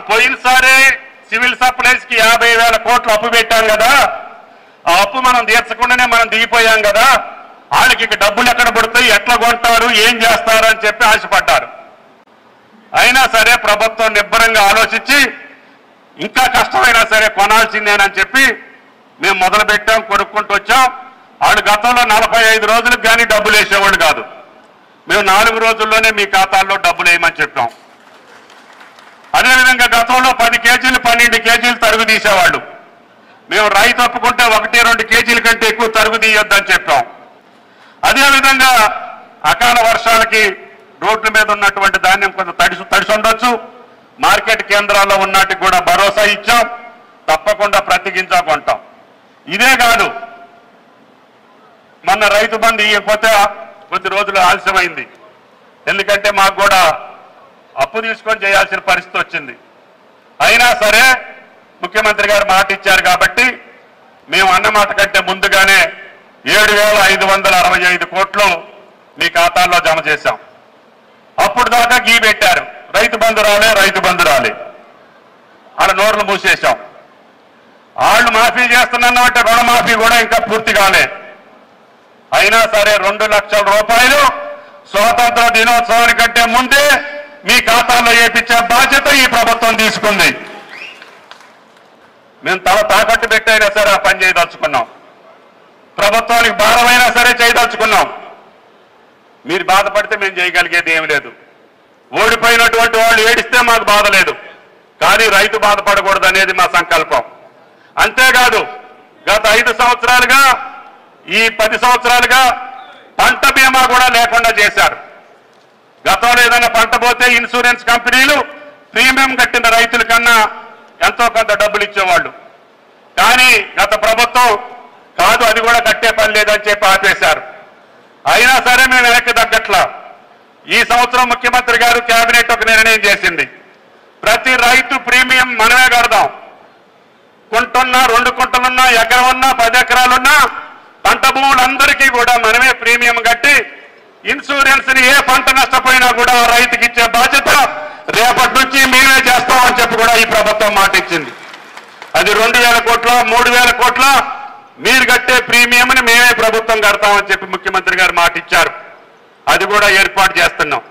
పోయినసారి civil supplies కి 50,000 కోట్లు అప్పు పెట్టాం కదా, ఆ అప్పు మనం తీర్చకుండానే మనం దిగిపోయాం కదా, వాళ్ళకి ఇక డబ్బులు ఎక్కడ పడతాయి, ఎట్లా కొంటారు, ఏం చేస్తారు అని చెప్పి ఆశపడ్డారు. అయినా సరే ప్రభుత్వం నిబ్బరంగా ఆలోచించి ఇంకా కష్టమైనా సరే కొనాల్సిందేనని చెప్పి మేము మొదలు పెట్టాం, కొనుక్కుంటూ వచ్చాం. వాళ్ళు గతంలో 45 రోజులకు కానీ డబ్బులు వేసేవాళ్ళు కాదు. మేము 4 రోజుల్లోనే మీ ఖాతాల్లో డబ్బులు వేయమని చెప్పాం. అదేవిధంగా గతంలో 10 కేజీలు 12 కేజీలు తరుగు తీసేవాళ్ళు. మేము రైతు ఒప్పుకుంటే 1-2 కేజీల కంటే ఎక్కువ తరుగు తీయొద్దని చెప్పాం. అదేవిధంగా అకాల వర్షాలకి రోడ్ల మీద ఉన్నటువంటి ధాన్యం కొంత తడిసి ఉండొచ్చు, మార్కెట్ కేంద్రాల్లో ఉన్నటికి కూడా భరోసా ఇచ్చాం, తప్పకుండా ప్రతి గింజ కొంటాం. ఇదే కాదు, మొన్న రైతు బంధు ఇవ్వకపోతే కొద్ది రోజులు ఆలస్యమైంది. ఎందుకంటే మాకు కూడా అప్పు తీసుకొని చేయాల్సిన పరిస్థితి వచ్చింది. అయినా సరే ముఖ్యమంత్రి గారు మాట ఇచ్చారు కాబట్టి మేము అన్నమాట కంటే ముందుగానే 7,565 కోట్లు మీ ఖాతాల్లో జమ చేశాం. అప్పుడు దాకా గీ పెట్టారు, రైతు బంధు రాలే, వాళ్ళ నోర్లు మూసేశాం. వాళ్ళు మాఫీ చేస్తున్నామంటే రుణమాఫీ కూడా ఇంకా పూర్తి కాలే. అయినా సరే 2 లక్షల రూపాయలు స్వాతంత్ర దినోత్సవానికంటే ముందే మీ ఖాతాల్లో వేయించే బాధ్యత ఈ ప్రభుత్వం తీసుకుంది. మేము తాకట్టు పెట్టైనా సరే ఆ పని చేయదలుచుకున్నాం, ప్రభుత్వానికి భారమైనా సరే చేయదలుచుకున్నాం. మీరు బాధపడితే మేము చేయగలిగేది ఏమి లేదు. ఓడిపోయినటువంటి వాళ్ళు ఏడిస్తే మాకు బాధ లేదు, కానీ రైతు బాధపడకూడదు అనేది మా సంకల్పం. అంతేకాదు గత 5 సంవత్సరాలుగా ఈ 10 సంవత్సరాలుగా పంట బీమా కూడా లేకుండా చేశారు. గతంలో ఏదైనా పంట పోతే ఇన్సూరెన్స్ కంపెనీలు ప్రీమియం కట్టిన రైతుల కన్నా ఎంతో కొంత డబ్బులు ఇచ్చేవాళ్ళు. కానీ గత ప్రభుత్వం కాదు, అది కూడా కట్టే పని లేదని చెప్పి ఆపేశారు. అయినా సరే మేము వెనక్కి తగ్గట్లా. ఈ సంవత్సరం ముఖ్యమంత్రి గారు కేబినెట్ ఒక నిర్ణయం చేసింది, ప్రతి రైతు ప్రీమియం మనమే కడదాం. కుంటున్నా, 2 కుంటలున్నా, ఎకరం ఉన్నా, 10 ఎకరాలున్నా పంట భూములందరికీ కూడా మనమే ప్రీమియం కట్టి ఇన్సూరెన్స్ ని ఏ పంట నష్టపోయినా కూడా రైతుకి ఇచ్చే బాధ్యత రేపటి నుంచి మేమే చేస్తామని చెప్పి కూడా ఈ ప్రభుత్వం మాట ఇచ్చింది. అది 2,000 కోట్ల 3,000 కోట్ల మీరు కట్టే ప్రీమియంని మేమే ప్రభుత్వం కడతామని చెప్పి ముఖ్యమంత్రి గారు మాట ఇచ్చారు. అది కూడా ఏర్పాటు చేస్తున్నాం.